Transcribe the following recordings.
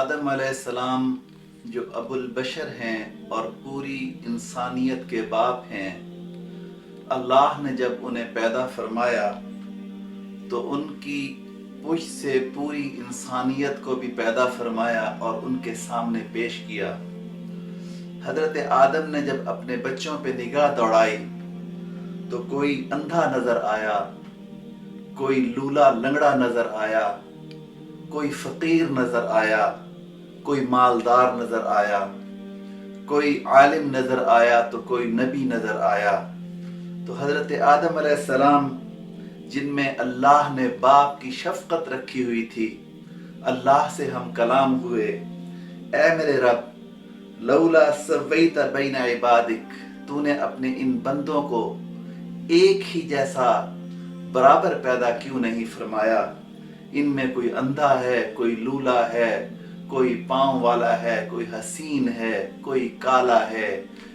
آدم علیہ السلام جو ابوالبشر ہیں اور پوری انسانیت کے باپ ہیں، اللہ نے جب انہیں پیدا فرمایا تو ان کی پشت سے پوری انسانیت کو بھی پیدا فرمایا اور ان کے سامنے پیش کیا۔ حضرت آدم نے جب اپنے بچوں پہ نگاہ دوڑائی تو کوئی اندھا نظر آیا، کوئی لولا لنگڑا نظر آیا، کوئی فقیر نظر آیا، کوئی مالدار نظر آیا، کوئی عالم نظر آیا تو کوئی نبی نظر آیا۔ تو حضرت آدم علیہ السلام جن میں اللہ نے باپ کی شفقت رکھی ہوئی تھی، اللہ سے ہم کلام ہوئے، اے میرے رب لولا سویت بین عبادک، تو نے اپنے ان بندوں کو ایک ہی جیسا برابر پیدا کیوں نہیں فرمایا؟ ان میں کوئی اندھا ہے، کوئی لولا ہے، کوئی پاؤں والا ہے، کوئی حسین ہے، کوئی کالا ہے،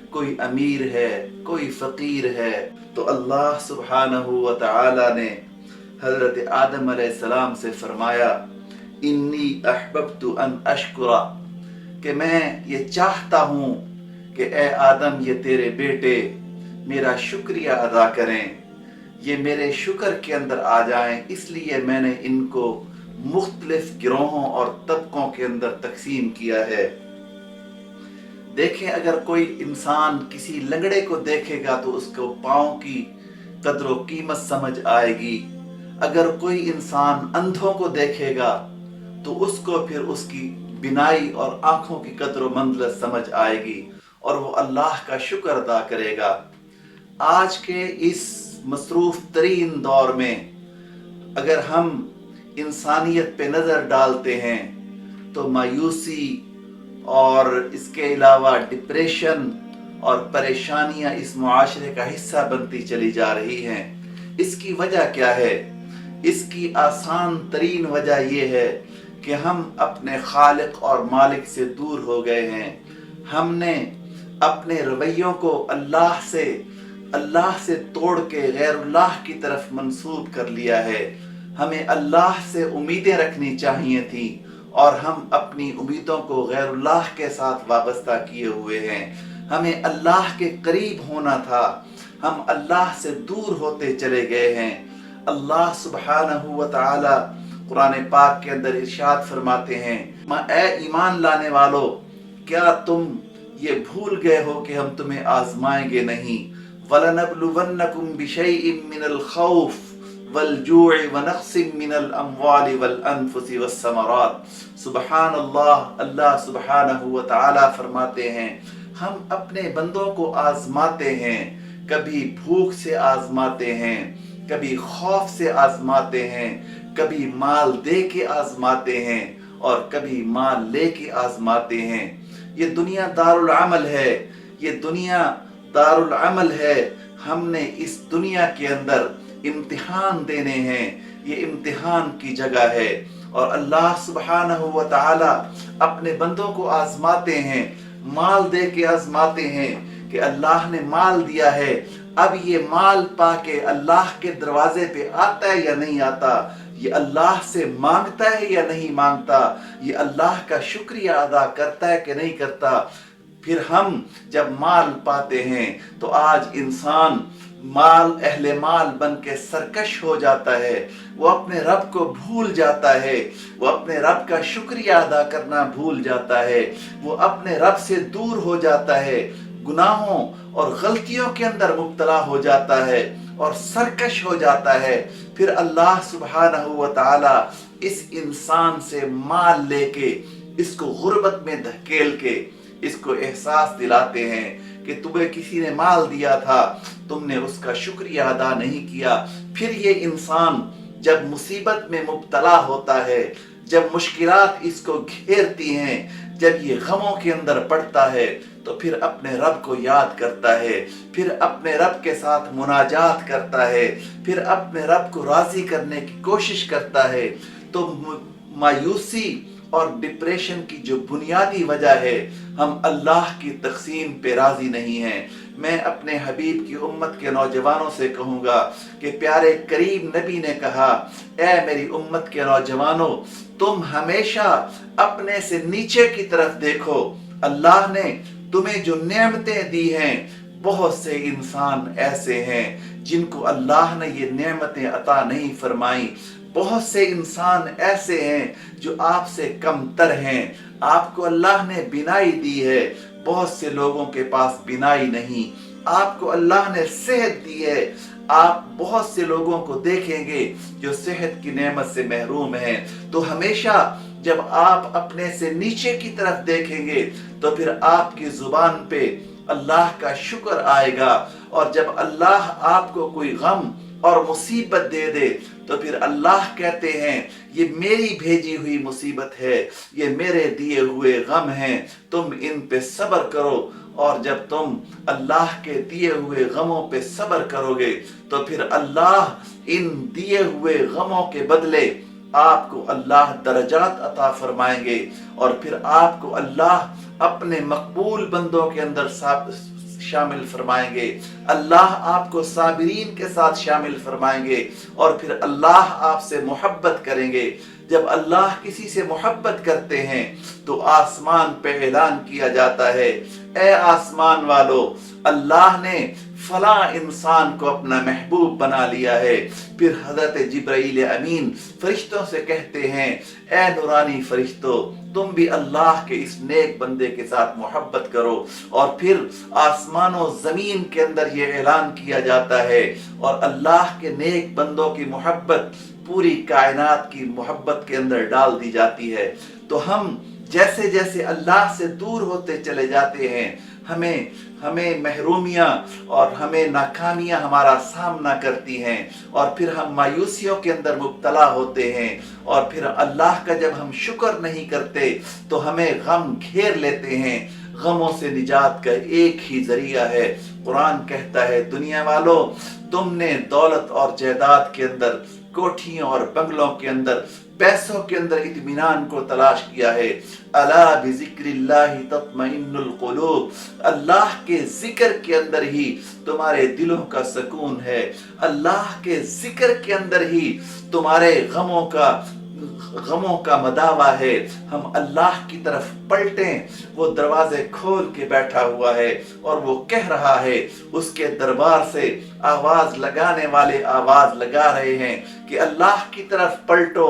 کوئی امیر ہے، کوئی فقیر ہے۔ تو اللہ سبحانہ و تعالی نے حضرت آدم علیہ السلام سے فرمایا انی احببت ان اشکرا، کہ میں یہ چاہتا ہوں کہ اے آدم یہ تیرے بیٹے میرا شکریہ ادا کریں، یہ میرے شکر کے اندر آ جائیں، اس لیے میں نے ان کو مختلف گروہوں اور طبقوں کے اندر تقسیم کیا ہے۔ دیکھیں اگر کوئی انسان کسی لنگڑے کو دیکھے گا تو اس کو پاؤں کی قدر و قیمت سمجھ آئے گی، اگر کوئی انسان اندھوں کو دیکھے گا تو اس کو پھر اس کی بینائی اور آنکھوں کی قدر و منزلت سمجھ آئے گی اور وہ اللہ کا شکر ادا کرے گا۔ آج کے اس مصروف ترین دور میں اگر ہم انسانیت پہ نظر ڈالتے ہیں تو مایوسی اور اس کے علاوہ ڈپریشن اور پریشانیاں اس معاشرے کا حصہ بنتی چلی جا رہی ہیں۔ اس کی وجہ کیا ہے؟ اس کی آسان ترین وجہ یہ ہے کہ ہم اپنے خالق اور مالک سے دور ہو گئے ہیں۔ ہم نے اپنے رویوں کو اللہ سے توڑ کے غیر اللہ کی طرف منسوب کر لیا ہے۔ ہمیں اللہ سے امیدیں رکھنی چاہیے تھیں اور ہم اپنی امیدوں کو غیر اللہ کے ساتھ وابستہ کیے ہوئے ہیں۔ ہمیں اللہ کے قریب ہونا تھا، ہم اللہ سے دور ہوتے چلے گئے ہیں۔ اللہ سبحانہ و تعالی قرآن پاک کے اندر ارشاد فرماتے ہیں اے ایمان لانے والو، کیا تم یہ بھول گئے ہو کہ ہم تمہیں آزمائیں گے نہیں؟ وَلَنَبْلُوَنَّكُمْ بِشَيْءٍ مِّنَ الْخَوْفِ وَالْجُوعِ وَنَقْصٍ مِّنَ الْأَمْوَالِ وَالْأَنفُسِ وَالثَّمَرَاتِ۔ سبحان اللہ، اللہ سبحانہ و تعالی فرماتے ہیں ہم اپنے بندوں کو آزماتے ہیں، کبھی بھوک سے آزماتے ہیں، کبھی خوف سے آزماتے ہیں، کبھی مال دے کے آزماتے ہیں اور کبھی مال لے کے آزماتے ہیں۔ یہ دنیا دارالعمل ہے، یہ دنیا دارالعمل ہے۔ ہم نے اس دنیا کے اندر امتحان دینے ہیں، یہ امتحان کی جگہ ہے اور اللہ سبحانہ و تعالی اپنے بندوں کو آزماتے ہیں، مال دے کے آزماتے ہیں کہ اللہ نے مال دیا ہے، اب یہ مال پا کے اللہ کے دروازے پہ آتا ہے یا نہیں آتا، یہ اللہ سے مانگتا ہے یا نہیں مانگتا، یہ اللہ کا شکریہ ادا کرتا ہے کہ نہیں کرتا۔ پھر ہم جب مال پاتے ہیں تو آج انسان اہل مال بن کے سرکش ہو جاتا ہے، وہ اپنے رب کو بھول جاتا ہے، وہ اپنے رب کا شکریہ ادا کرنا بھول جاتا ہے، وہ اپنے رب سے دور ہو جاتا ہے، گناہوں اور غلطیوں کے اندر مبتلا ہو جاتا ہے اور سرکش ہو جاتا ہے۔ پھر اللہ سبحانہ و تعالی اس انسان سے مال لے کے اس کو غربت میں دھکیل کے اس کو احساس دلاتے ہیں کہ تمہیں کسی نے مال دیا تھا، تم نے اس کا شکریہ ادا نہیں کیا۔ پھر یہ انسان جب مصیبت میں مبتلا ہوتا ہے، جب مشکلات اس کو گھیرتی ہیں، جب یہ غموں کے اندر پڑتا ہے تو پھر اپنے رب کو یاد کرتا ہے، پھر اپنے رب کے ساتھ مناجات کرتا ہے، پھر اپنے رب کو راضی کرنے کی کوشش کرتا ہے۔ تو مایوسی اور ڈپریشن کی جو بنیادی وجہ ہے، ہم اللہ کی تقسیم پہ راضی نہیں ہیں۔ میں اپنے حبیب کی امت کے نوجوانوں سے کہوں گا کہ پیارے کریم نبی نے کہا، اے میری امت کے نوجوانوں، تم ہمیشہ اپنے سے نیچے کی طرف دیکھو۔ اللہ نے تمہیں جو نعمتیں دی ہیں، بہت سے انسان ایسے ہیں جن کو اللہ نے یہ نعمتیں عطا نہیں فرمائیں۔ بہت سے انسان ایسے ہیں جو آپ سے کم تر ہیں۔ آپ کو اللہ نے بینائی دی ہے، بہت سے لوگوں کے پاس بینائی نہیں۔ آپ کو اللہ نے صحت دی ہے، آپ بہت سے لوگوں کو دیکھیں گے جو صحت کی نعمت سے محروم ہیں۔ تو ہمیشہ جب آپ اپنے سے نیچے کی طرف دیکھیں گے تو پھر آپ کی زبان پہ اللہ کا شکر آئے گا، اور جب اللہ آپ کو کوئی غم اور مصیبت دے دے تو پھر اللہ کہتے ہیں یہ میری بھیجی ہوئی مصیبت ہے، یہ میرے دیے ہوئے غم ہیں، تم ان پہ صبر کرو۔ اور جب تم اللہ کے دیے ہوئے غموں پہ صبر کرو گے تو پھر اللہ ان دیے ہوئے غموں کے بدلے آپ کو اللہ درجات عطا فرمائیں گے، اور پھر آپ کو اللہ اپنے مقبول بندوں کے اندر شامل فرمائیں گے۔ اللہ آپ کو صابرین کے ساتھ شامل فرمائیں گے، اور پھر اللہ آپ سے محبت کریں گے۔ جب اللہ کسی سے محبت کرتے ہیں تو آسمان پہ اعلان کیا جاتا ہے، اے آسمان والو، اللہ نے فلاں انسان کو اپنا محبوب بنا لیا ہے۔ پھر حضرت جبرائیل امین فرشتوں سے کہتے ہیں، اے نورانی فرشتوں، تم بھی اللہ کے اس نیک بندے کے ساتھ محبت کرو۔ اور پھر آسمان و زمین کے اندر یہ اعلان کیا جاتا ہے، اور اللہ کے نیک بندوں کی محبت پوری کائنات کی محبت کے اندر ڈال دی جاتی ہے۔ تو ہم جیسے جیسے اللہ سے دور ہوتے چلے جاتے ہیں، ہمیں محرومیاں اور ہمیں ناکامیاں ہمارا سامنا کرتی ہیں، اور پھر ہم مایوسیوں کے اندر مبتلا ہوتے ہیں، اور پھر اللہ کا جب ہم شکر نہیں کرتے تو ہمیں غم گھیر لیتے ہیں۔ غموں سے نجات کا ایک ہی ذریعہ ہے۔ قرآن کہتا ہے، دنیا والوں، تم نے دولت اور جائیداد کے اندر، کوٹھیوں اور بنگلوں کے اندر، پیسوں کے اندر اطمینان کو تلاش کیا ہے۔ الا بذکر اللہ تطمئن القلوب، اللہ کے ذکر کے اندر ہی تمہارے دلوں کا سکون ہے، اللہ کے ذکر کے اندر ہی تمہارے غموں کا مداوع ہے۔ ہم اللہ کی طرف پلٹیں، وہ دروازے کھول کے بیٹھا ہوا ہے اور وہ کہہ رہا ہے، اس کے دربار سے آواز لگانے والے آواز لگا رہے ہیں کہ اللہ کی طرف پلٹو،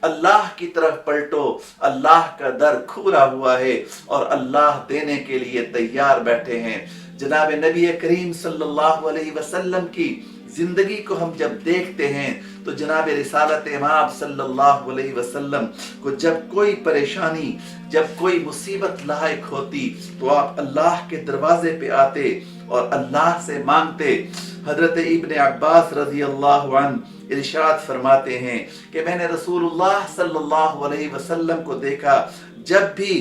اللہ کی طرف پلٹو۔ اللہ کا در کھلا ہوا ہے اور اللہ دینے کے لیے تیار بیٹھے ہیں۔ جناب نبی کریم صلی اللہ علیہ وسلم کی زندگی کو ہم جب دیکھتے ہیں تو جناب رسالت امام صلی اللہ علیہ وسلم کو جب کوئی پریشانی، جب کوئی مصیبت لاحق ہوتی تو آپ اللہ کے دروازے پہ آتے اور اللہ سے مانگتے۔ حضرت ابن عباس رضی اللہ عنہ ارشاد فرماتے ہیں کہ میں نے رسول اللہ صلی اللہ علیہ وسلم کو دیکھا، جب بھی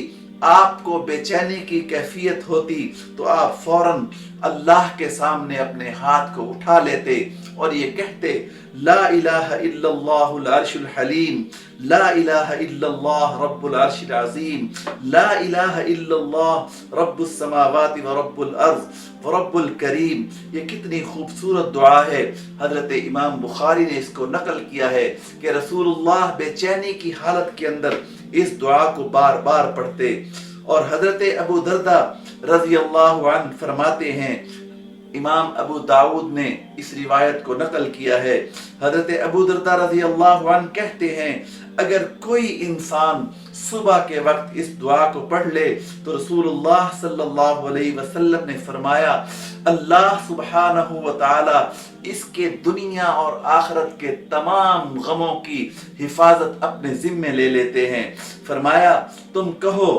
آپ کو بے چینی کی کیفیت ہوتی تو آپ فوراً اللہ کے سامنے اپنے ہاتھ کو اٹھا لیتے اور یہ کہتے، لا الہ الا اللہ العرش الحلیم، لا الہ الا اللہ رب العرش العظیم، لا الہ الا اللہ رب السماوات ورب الارض ورب الکریم۔ یہ کتنی خوبصورت دعا ہے۔ حضرت امام بخاری نے اس کو نقل کیا ہے کہ رسول اللہ بے چینی کی حالت کے اندر اس دعا کو بار بار پڑھتے۔ اور حضرت ابو دردہ رضی اللہ عنہ فرماتے ہیں، امام ابو داؤد نے اس روایت کو نقل کیا ہے، حضرت ابو دردہ رضی اللہ عنہ کہتے ہیں، اگر کوئی انسان صبح کے وقت اس دعا کو پڑھ لے تو رسول اللہ صلی اللہ علیہ وسلم نے فرمایا، اللہ سبحانہ و تعالی اس کے دنیا اور آخرت کے تمام غموں کی حفاظت اپنے ذمے لے لیتے ہیں۔ فرمایا، تم کہو،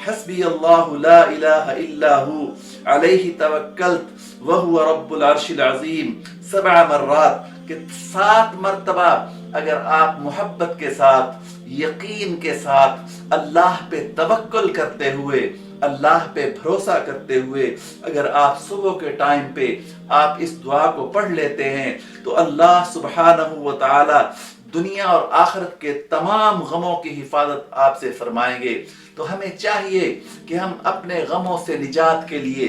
حسبی اللہ لا الہ الا ہو علیہ توکلت وہو رب العرش العظیم 7 مرات، کہ 7 مرتبہ اگر آپ محبت کے ساتھ، یقین کے ساتھ، اللہ پہ توکل کرتے ہوئے، اللہ پہ بھروسہ کرتے ہوئے اگر آپ صبح کے ٹائم پہ آپ اس دعا کو پڑھ لیتے ہیں تو اللہ سبحانہ و تعالی دنیا اور آخرت کے تمام غموں کی حفاظت آپ سے فرمائیں گے۔ تو ہمیں چاہیے کہ ہم اپنے غموں سے نجات کے لیے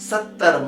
70